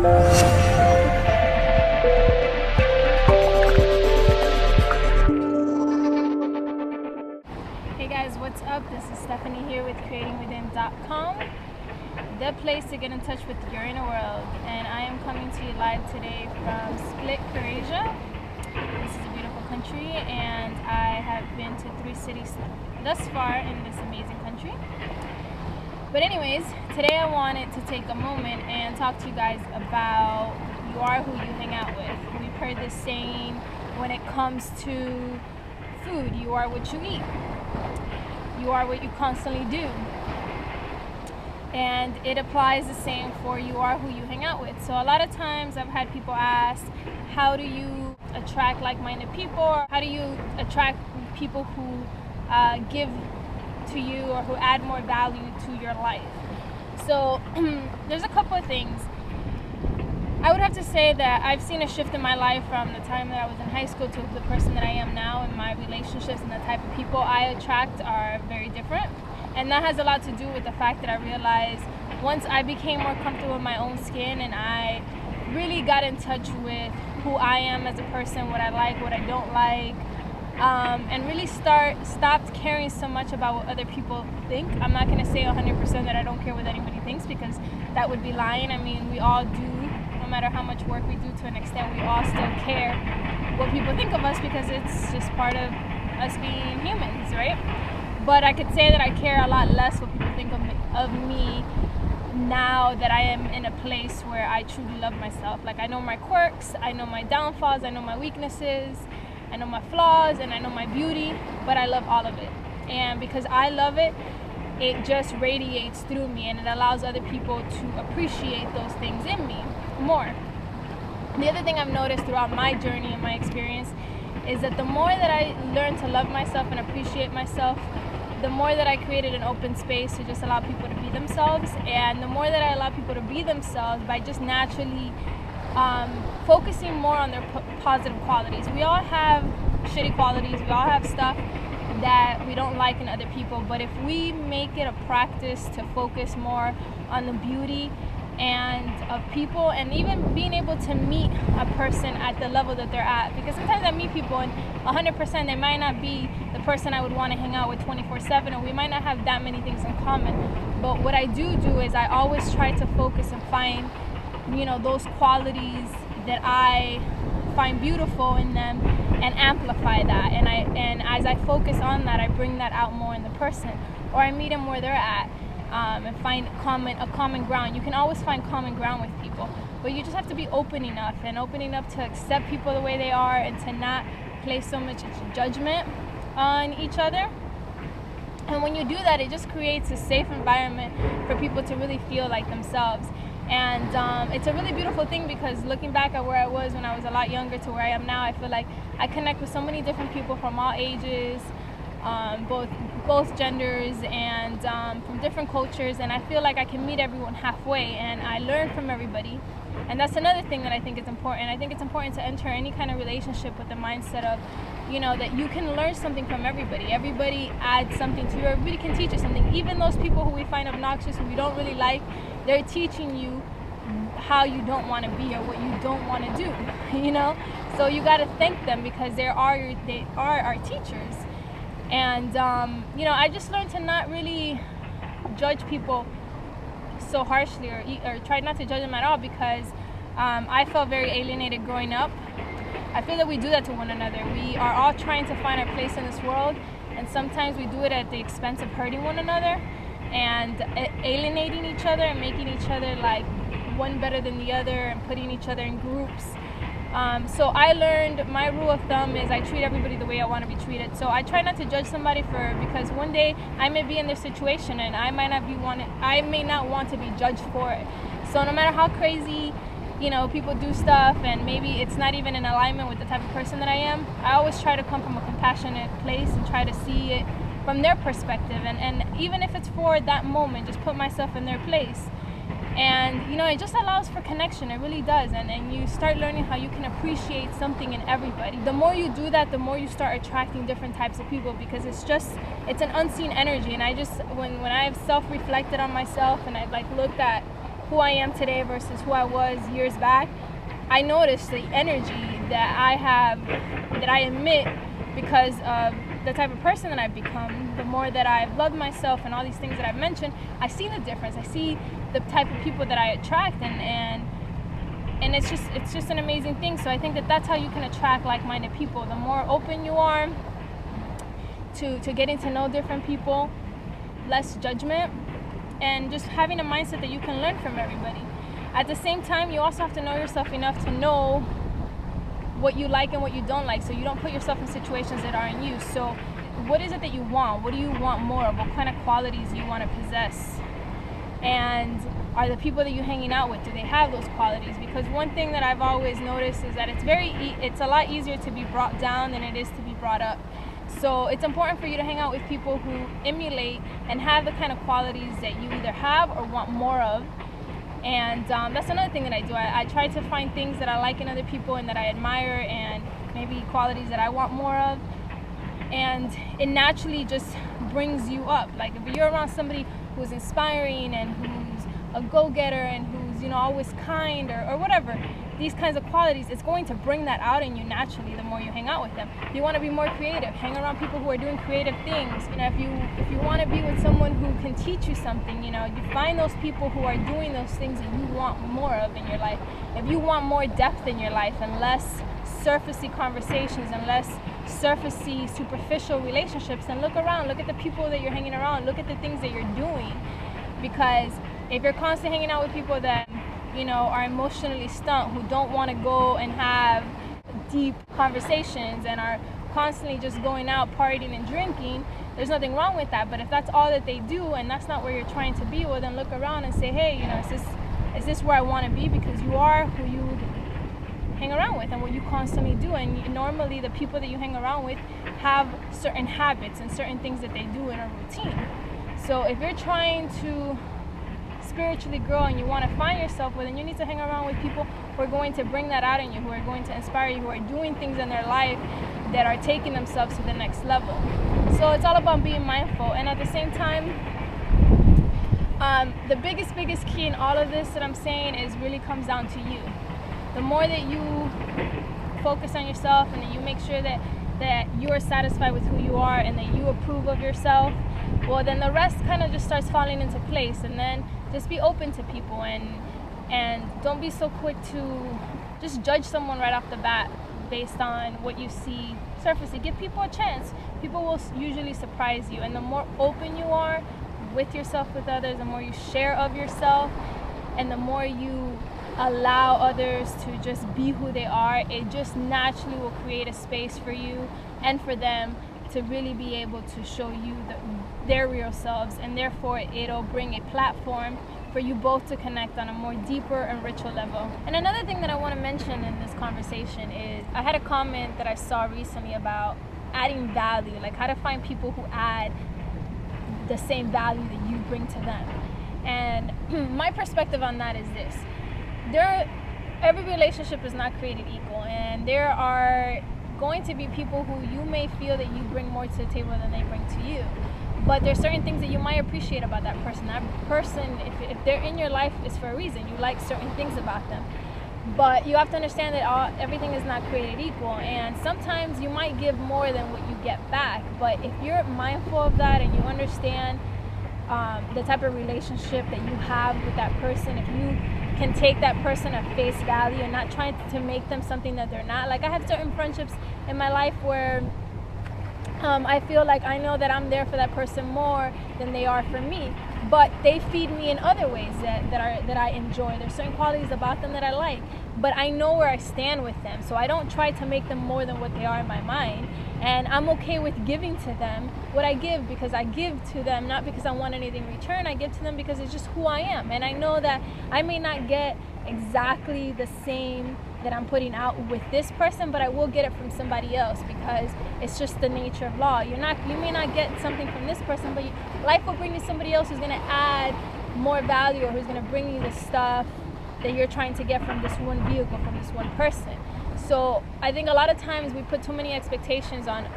Hey guys, what's up? This is Stephanie here with creatingwithin.com, the place to get in touch with your inner world. And I am coming to you live today from Split, Croatia. This is a beautiful country, and I have been to 3 cities thus far in this amazing country. But anyways, today I wanted to take a moment and talk to you guys about you are who you hang out with. We've heard this saying when it comes to food, you are what you eat. You are what you constantly do. And it applies the same for you are who you hang out with. So a lot of times I've had people ask, how do you attract like-minded people? How do you attract people who give to you or who add more value to your life? So there's a couple of things. I would have to say that I've seen a shift in my life from the time that I was in high school to the person that I am now, and my relationships and the type of people I attract are very different. And that has a lot to do with the fact that I realized once I became more comfortable in my own skin and I really got in touch with who I am as a person, what I like, what I don't like, and really stopped caring so much about what other people think. I'm not going to say 100% that I don't care what anybody thinks, because that would be lying. I mean, we all do. No matter how much work we do, to an extent, we all still care what people think of us, because it's just part of us being humans, right? But I could say that I care a lot less what people think of me now that I am in a place where I truly love myself. Like, I know my quirks, I know my downfalls, I know my weaknesses, I know my flaws, and I know my beauty, but I love all of it. And because I love it, it just radiates through me, and it allows other people to appreciate those things in me more. The other thing I've noticed throughout my journey and my experience is that the more that I learn to love myself and appreciate myself, the more that I created an open space to just allow people to be themselves. And the more that I allow people to be themselves by just naturally focusing more on their positive qualities. We all have shitty qualities, we all have stuff that we don't like in other people, but if we make it a practice to focus more on the beauty and of people, and even being able to meet a person at the level that they're at, because sometimes I meet people and 100% they might not be the person I would want to hang out with 24/7, and we might not have that many things in common. But what I do is I always try to focus and find, those qualities that I find beautiful in them and amplify that, and as I focus on that, I bring that out more in the person, or I meet them where they're at. And find a common ground. You can always find common ground with people, but you just have to be open enough to accept people the way they are, and to not place so much judgment on each other. And when you do that, it just creates a safe environment for people to really feel like themselves. And it's a really beautiful thing, because looking back at where I was when I was a lot younger to where I am now, I feel like I connect with so many different people from all ages, both genders, and from different cultures, and I feel like I can meet everyone halfway, and I learn from everybody. And that's another thing that I think is important. I think it's important to enter any kind of relationship with the mindset of, that you can learn something from everybody. Everybody adds something to you. Everybody can teach you something. Even those people who we find obnoxious, who we don't really like, they're teaching you how you don't want to be or what you don't want to do, So you got to thank them, because they are our teachers. And, I just learned to not really judge people so harshly, or try not to judge them at all, because I felt very alienated growing up. I feel that we do that to one another. We are all trying to find our place in this world, and sometimes we do it at the expense of hurting one another and alienating each other and making each other like one better than the other and putting each other in groups. So I learned my rule of thumb is I treat everybody the way I want to be treated. So I try not to judge somebody because one day I may be in their situation and I may not want to be judged for it. So no matter how crazy, people do stuff and maybe it's not even in alignment with the type of person that I am, I always try to come from a compassionate place and try to see it from their perspective. And even if it's for that moment, just put myself in their place. And it just allows for connection. It really does. And you start learning how you can appreciate something in everybody. The more you do that, the more you start attracting different types of people, because it's an unseen energy. And I just when I've self-reflected on myself and I've looked at who I am today versus who I was years back, I notice the energy that I have, that I emit because of the type of person that I've become. The more that I've loved myself and all these things that I've mentioned, I see the difference. I see the type of people that I attract, and it's just an amazing thing. So I think that that's how you can attract like-minded people. The more open you are to getting to know different people, less judgment, and just having a mindset that you can learn from everybody. At the same time, you also have to know yourself enough to know what you like and what you don't like, so you don't put yourself in situations that aren't you. So what is it that you want? What do you want more of? What kind of qualities do you want to possess? And are the people that you're hanging out with, do they have those qualities? Because one thing that I've always noticed is that it's a lot easier to be brought down than it is to be brought up. So it's important for you to hang out with people who emulate and have the kind of qualities that you either have or want more of. And that's another thing that I do. I try to find things that I like in other people and that I admire, and maybe qualities that I want more of. And it naturally just brings you up. Like if you're around somebody who's inspiring and who's a go-getter and who's, you know, always kind or whatever, these kinds of qualities, it's going to bring that out in you naturally the more you hang out with them. You want to be more creative, hang around people who are doing creative things. You know, if you want to be with someone who can teach you something, you know, you find those people who are doing those things that you want more of in your life. If you want more depth in your life and less surfacey conversations and less surfacey, superficial relationships, then look around, look at the people that you're hanging around, look at the things that you're doing. Because if you're constantly hanging out with people that, you know, are emotionally stunt, who don't want to go and have deep conversations and are constantly just going out partying and drinking, there's nothing wrong with that. But if that's all that they do and that's not where you're trying to be, well, then look around and say, hey, you know, is this where I want to be? Because you are who you hang around with and what you constantly do. And normally the people that you hang around with have certain habits and certain things that they do in a routine. So if you're trying to spiritually grow and you want to find yourself, well, then you need to hang around with people who are going to bring that out in you, who are going to inspire you, who are doing things in their life that are taking themselves to the next level. So it's all about being mindful. And at the same time, the biggest key in all of this that I'm saying is really comes down to you. The more that you focus on yourself and that you make sure that you are satisfied with who you are and that you approve of yourself, well, then the rest kind of just starts falling into place. And then just be open to people and don't be so quick to just judge someone right off the bat based on what you see surfacing. Give people a chance. People will usually surprise you. And the more open you are with yourself, with others, the more you share of yourself, and the more you allow others to just be who they are, it just naturally will create a space for you and for them to really be able to show you their real selves, and therefore it'll bring a platform for you both to connect on a more deeper and richer level. And another thing that I want to mention in this conversation is I had a comment that I saw recently about adding value, like how to find people who add the same value that you bring to them. And my perspective on that is this: every relationship is not created equal, and there are going to be people who you may feel that you bring more to the table than they bring to you. But there's certain things that you might appreciate about that person. That person, if they're in your life, is for a reason. You like certain things about them. But you have to understand that everything is not created equal, and sometimes you might give more than what you get back. But if you're mindful of that and you understand the type of relationship that you have with that person, if you can take that person at face value and not trying to make them something that they're not. Like I have certain friendships in my life where I feel like I know that I'm there for that person more than they are for me, but they feed me in other ways that I enjoy. There's certain qualities about them that I like, but I know where I stand with them, so I don't try to make them more than what they are in my mind. And I'm okay with giving to them what I give, because I give to them not because I want anything in return. I give to them because it's just who I am. And I know that I may not get exactly the same that I'm putting out with this person, but I will get it from somebody else, because it's just the nature of law. You may not get something from this person, but life will bring you somebody else who's going to add more value, or who's going to bring you the stuff that you're trying to get from this one vehicle, from this one person. So I think a lot of times we put too many expectations on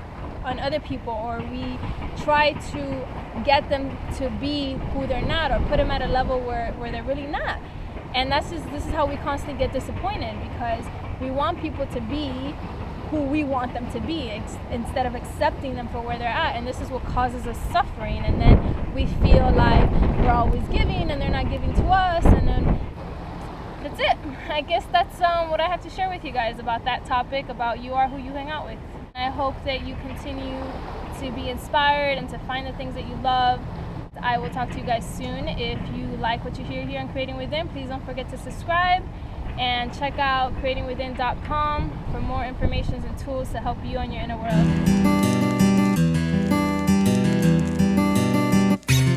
other people, or we try to get them to be who they're not, or put them at a level where they're really not. And this is how we constantly get disappointed, because we want people to be who we want them to be instead of accepting them for where they're at. And this is what causes us suffering. And then we feel like we're always giving and they're not giving to us. And then that's it. I guess that's what I have to share with you guys about that topic, about you are who you hang out with. I hope that you continue to be inspired and to find the things that you love. I will talk to you guys soon. If you like what you hear here on Creating Within, please don't forget to subscribe and check out creatingwithin.com for more information and tools to help you on your inner world.